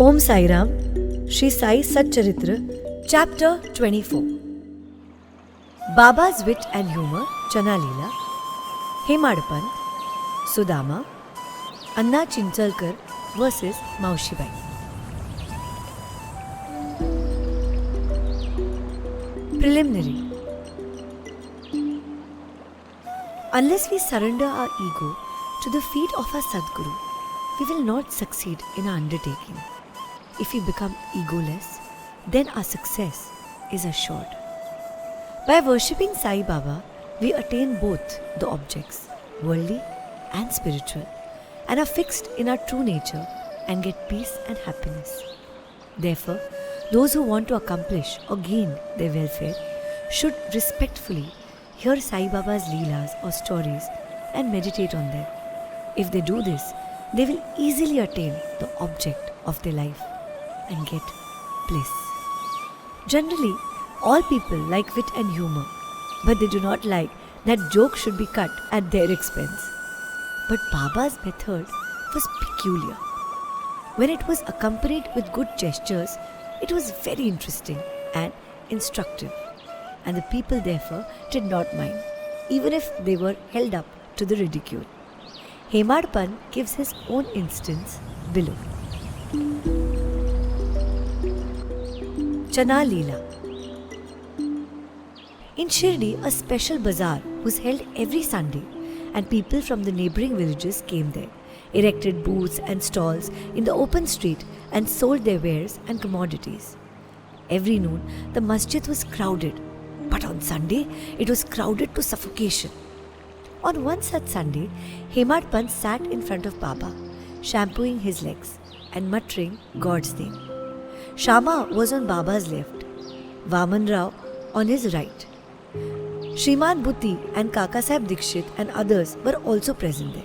Om Sai Ram, Shri Sai Satcharitra Chapter 24. Baba's Wit and Humour, Chana Leela, Hemadpant, Sudama, Chinchanikar versus Maushibai. Preliminary. Unless we surrender our ego to the feet of our Sadguru, we will not succeed in our undertaking. If we become egoless, then our success is assured. By worshipping Saibaba, we attain both the objects, worldly and spiritual, and are fixed in our true nature and get peace and happiness. Therefore, those who want to accomplish or gain their welfare should respectfully hear Saibaba's Leelas or stories and meditate on them. If they do this, they will easily attain the object of their life and get bliss. Generally, all people like wit and humour, but they do not like that jokes should be cut at their expense. But Baba's method was peculiar. When it was accompanied with good gestures, it was very interesting and instructive, and the people therefore did not mind, even if they were held up to the ridicule. Hemadpant gives his own instance below. Chana Leela. In Shirdi, a special bazaar was held every Sunday, and people from the neighbouring villages came there, erected booths and stalls in the open street and sold their wares and commodities. Every noon, the masjid was crowded, but on Sunday, it was crowded to suffocation. On one such Sunday, Hemadpant sat in front of Baba, shampooing his legs and muttering God's name. Shama was on Baba's left, Vaman Rao on his right. Shriman Butti and Kakasaheb Dikshit and others were also present there.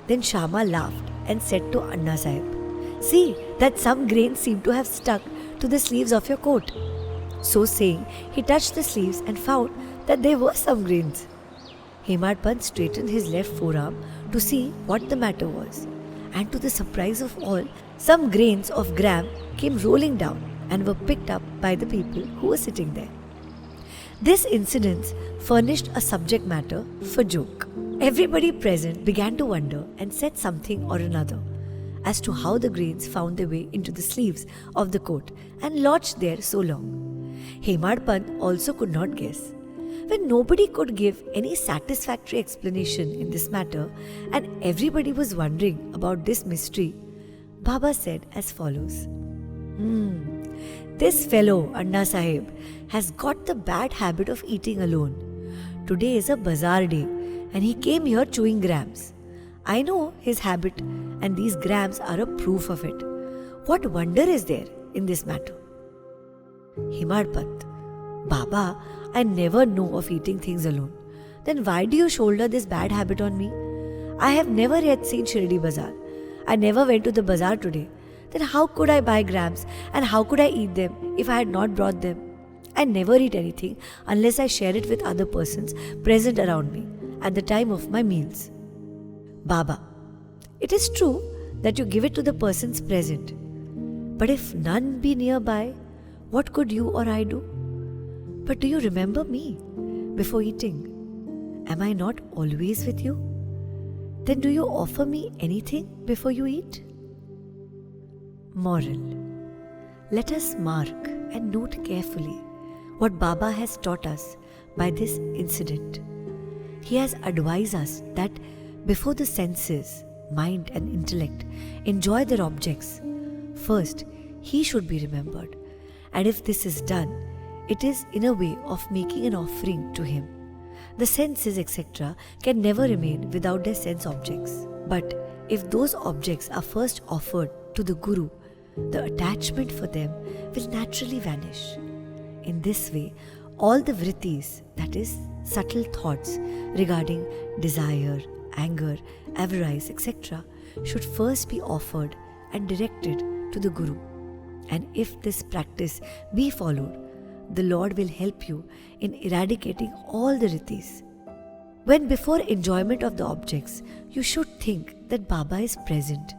Then Shama laughed and said to Anna Sahib, "See that some grains seem to have stuck to the sleeves of your coat." So saying, he touched the sleeves and found that there were some grains. Hemadpant straightened his left forearm to see what the matter was, and to the surprise of all, some grains of gram came rolling down and were picked up by the people who were sitting there. This incident furnished a subject matter for joke. Everybody present began to wonder and said something or another as to how the grains found their way into the sleeves of the coat and lodged there so long. Hemadpant also could not guess. When nobody could give any satisfactory explanation in this matter and everybody was wondering about this mystery, Baba said as follows. This fellow, Anna Sahib, has got the bad habit of eating alone. Today is a bazaar day and he came here chewing grams. I know his habit and these grams are a proof of it. What wonder is there in this matter? Hemadpant: Baba, I never know of eating things alone. Then why do you shoulder this bad habit on me? I have never yet seen Shirdi Bazaar. I never went to the bazaar today. Then how could I buy grams and how could I eat them if I had not brought them? I never eat anything unless I share it with other persons present around me at the time of my meals. Baba: It is true that you give it to the persons present. But if none be nearby, what could you or I do? But do you remember me before eating? Am I not always with you? Then do you offer me anything before you eat? Moral. Let us mark and note carefully what Baba has taught us by this incident. He has advised us that before the senses, mind and intellect enjoy their objects, first he should be remembered, and if this is done, it is in a way of making an offering to him. The senses, etc., can never remain without their sense objects. But if those objects are first offered to the Guru, the attachment for them will naturally vanish. In this way, all the vrittis, that is, subtle thoughts regarding desire, anger, avarice, etc., should first be offered and directed to the Guru. And if this practice be followed, the Lord will help you in eradicating all the ritis. When before enjoyment of the objects, you should think that Baba is present,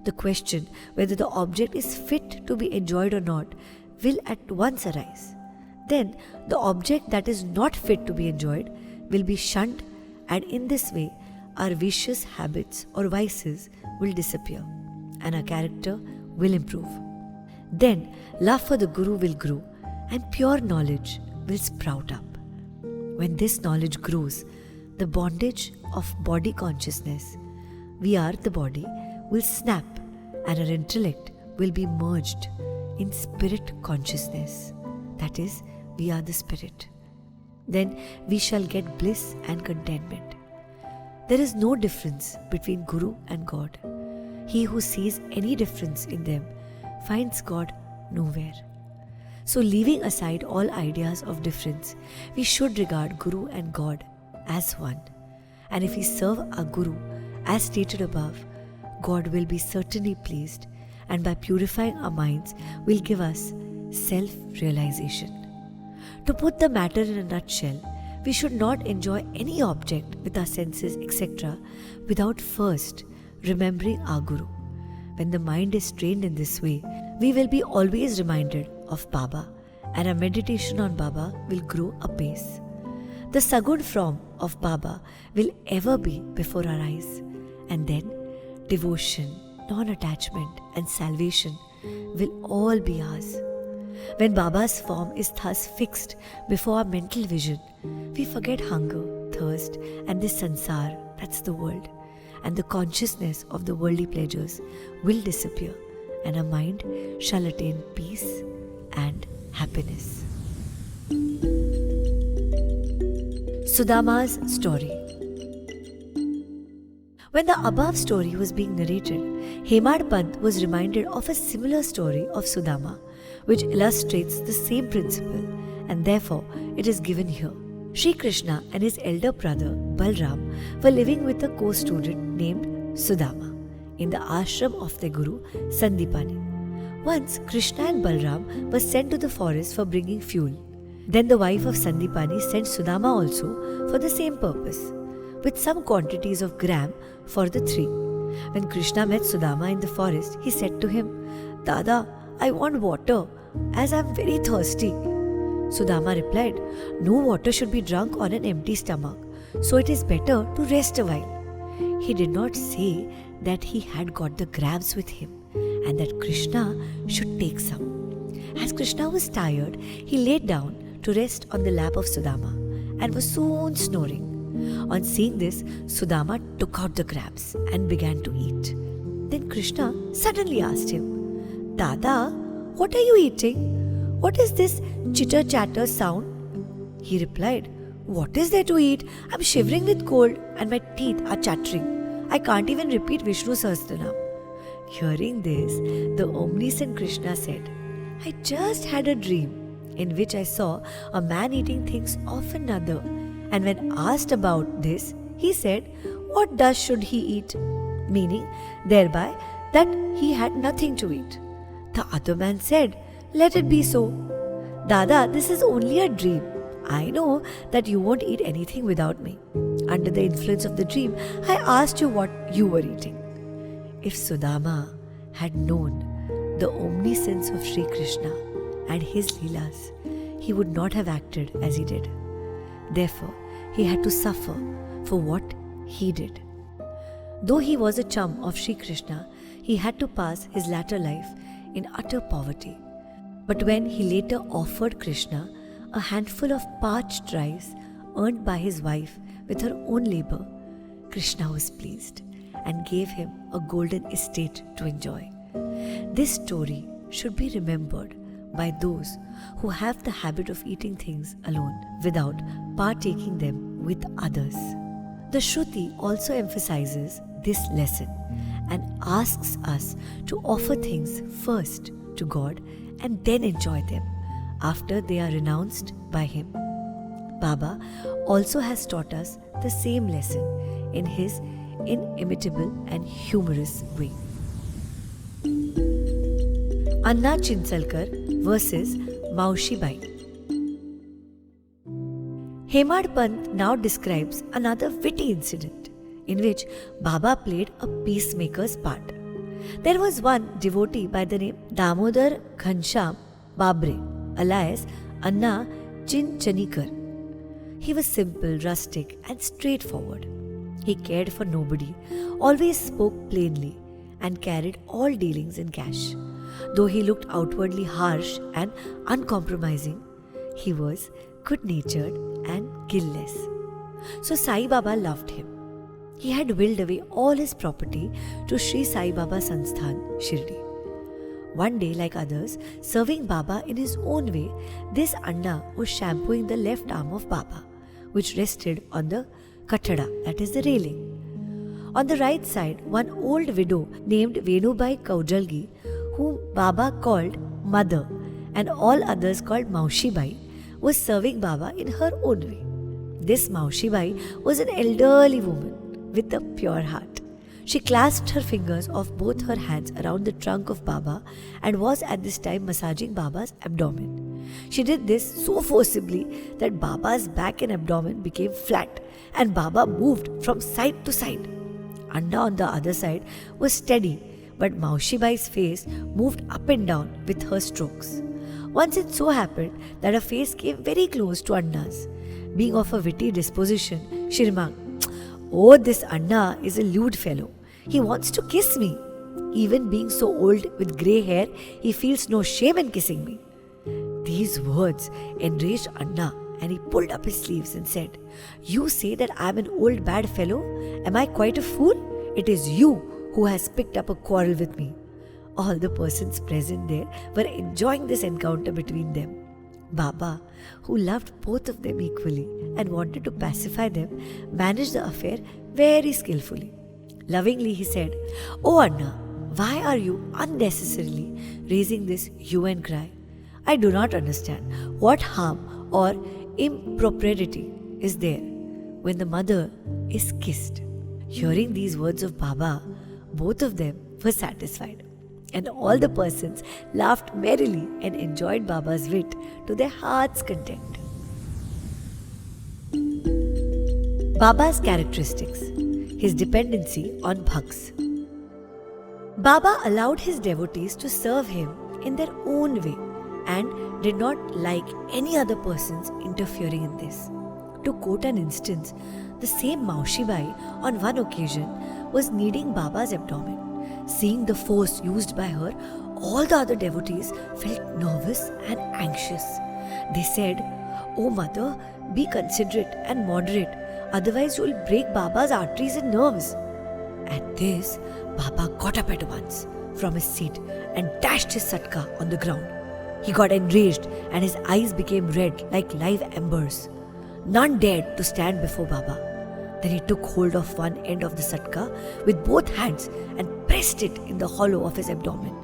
The question whether the object is fit to be enjoyed or not will at once arise. Then the object that is not fit to be enjoyed will be shunned, and in this way our vicious habits or vices will disappear and our character will improve. Then love for the Guru will grow and pure knowledge will sprout up. When this knowledge grows, the bondage of body consciousness, we are the body, will snap and our intellect will be merged in spirit consciousness. That is, we are the spirit. Then we shall get bliss and contentment. There is no difference between Guru and God. He who sees any difference in them finds God nowhere. So, leaving aside all ideas of difference, we should regard Guru and God as one. And if we serve our Guru as stated above, God will be certainly pleased, and by purifying our minds will give us self-realization. To put the matter in a nutshell, we should not enjoy any object with our senses, etc., without first remembering our Guru. When the mind is trained in this way, we will be always reminded of Baba, and our meditation on Baba will grow apace. The Sagun form of Baba will ever be before our eyes, and then devotion, non-attachment and salvation will all be ours. When Baba's form is thus fixed before our mental vision, we forget hunger, thirst and this sansar, that's the world, and the consciousness of the worldly pleasures will disappear, and our mind shall attain peace and happiness. Sudama's story. When the above story was being narrated, Hemadpant was reminded of a similar story of Sudama, which illustrates the same principle, and therefore it is given here. Shri Krishna and his elder brother Balram were living with a co-student named Sudama in the ashram of their guru Sandipani. Once Krishna and Balram were sent to the forest for bringing fuel. Then the wife of Sandipani sent Sudama also for the same purpose, with some quantities of gram for the three. When Krishna met Sudama in the forest, he said to him, "Dada, I want water, as I am very thirsty." Sudama replied, "No water should be drunk on an empty stomach, so it is better to rest a while." He did not say that he had got the grams with him and that Krishna should take some. As Krishna was tired, he laid down to rest on the lap of Sudama and was soon snoring. On seeing this, Sudama took out the grams and began to eat. Then Krishna suddenly asked him, "Dada, what are you eating? What is this chitter-chatter sound?" He replied, "What is there to eat? I'm shivering with cold and my teeth are chattering. I can't even repeat Vishnu Sahasranam." Hearing this, the omniscient Krishna said, "I just had a dream in which I saw a man eating things of another. And when asked about this, he said, 'What thus should he eat?' Meaning thereby that he had nothing to eat. The other man said, 'Let it be so. Dada, this is only a dream. I know that you won't eat anything without me. Under the influence of the dream, I asked you what you were eating.'" If Sudama had known the omniscience of Shri Krishna and his Leelas, he would not have acted as he did. Therefore, he had to suffer for what he did. Though he was a chum of Shri Krishna, he had to pass his latter life in utter poverty. But when he later offered Krishna a handful of parched rice earned by his wife with her own labor, Krishna was pleased and gave him a golden estate to enjoy. This story should be remembered by those who have the habit of eating things alone without partaking them with others. The Shruti also emphasizes this lesson and asks us to offer things first to God and then enjoy them after they are renounced by Him. Baba also has taught us the same lesson in his inimitable and humorous way. Anna Chinchanikar versus Maushibai. Hemadpant now describes another witty incident in which Baba played a peacemaker's part. There was one devotee by the name Damodar Ghansham Babre, alias Anna Chinchanikar. He was simple, rustic, and straightforward. He cared for nobody, always spoke plainly, and carried all dealings in cash. Though he looked outwardly harsh and uncompromising, he was good-natured and guileless. So Saibaba loved him. He had willed away all his property to Shri Saibaba Sansthan, Shirdi. One day, like others, serving Baba in his own way, this Anna was shampooing the left arm of Baba, which rested on the katada, that is the railing. On the right side, one old widow named Venubai Kaujalgi, whom Baba called Mother and all others called Maushibai, was serving Baba in her own way. This Maushibai was an elderly woman with a pure heart. She clasped her fingers of both her hands around the trunk of Baba and was at this time massaging Baba's abdomen. She did this so forcibly that Baba's back and abdomen became flat and Baba moved from side to side. Anna on the other side was steady, but Maushibai's face moved up and down with her strokes. Once it so happened that her face came very close to Anna's. Being of a witty disposition, she remarked, "Oh, this Anna is a lewd fellow. He wants to kiss me. Even being so old with grey hair, he feels no shame in kissing me." These words enraged Anna and he pulled up his sleeves and said, "You say that I am an old bad fellow? Am I quite a fool? It is you who has picked up a quarrel with me." All the persons present there were enjoying this encounter between them. Baba, who loved both of them equally and wanted to pacify them, managed the affair very skillfully. Lovingly he said, "Oh Anna, why are you unnecessarily raising this hue and cry? I do not understand what harm or impropriety is there when the mother is kissed." Hearing these words of Baba, both of them were satisfied, and all the persons laughed merrily and enjoyed Baba's wit to their heart's content. Baba's characteristics. His dependency on bhaks. Baba allowed his devotees to serve him in their own way and did not like any other persons interfering in this. To quote an instance, the same Maushibai on one occasion was kneading Baba's abdomen. Seeing the force used by her, all the other devotees felt nervous and anxious. They said, "Oh Mother, be considerate and moderate, otherwise you will break Baba's arteries and nerves." At this, Baba got up at once from his seat and dashed his satka on the ground. He got enraged and his eyes became red like live embers. None dared to stand before Baba. Then he took hold of one end of the satka with both hands and pressed it in the hollow of his abdomen.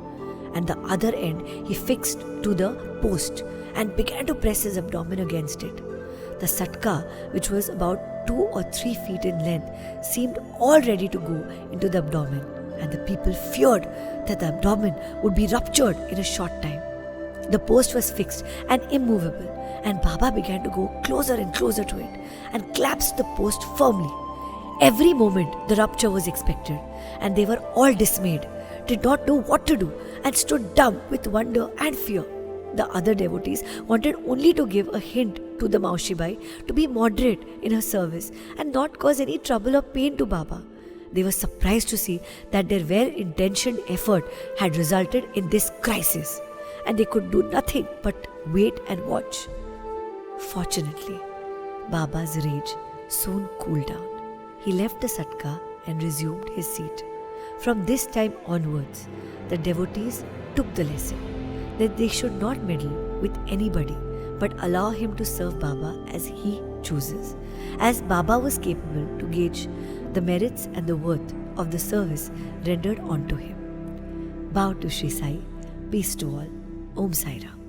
And the other end he fixed to the post and began to press his abdomen against it. The satka, which was about 2 or 3 feet in length, seemed all ready to go into the abdomen, and the people feared that the abdomen would be ruptured in a short time. The post was fixed and immovable, and Baba began to go closer and closer to it and clasped the post firmly. Every moment the rupture was expected, and they were all dismayed, did not know what to do, and stood dumb with wonder and fear. The other devotees wanted only to give a hint to the Maushibai to be moderate in her service and not cause any trouble or pain to Baba. They were surprised to see that their well-intentioned effort had resulted in this crisis, and they could do nothing but wait and watch. Fortunately, Baba's rage soon cooled down. He left the satka and resumed his seat. From this time onwards, the devotees took the lesson that they should not meddle with anybody but allow him to serve Baba as he chooses, as Baba was capable to gauge the merits and the worth of the service rendered onto him. Bow to Shri Sai. Peace to all. Om Sai Ram.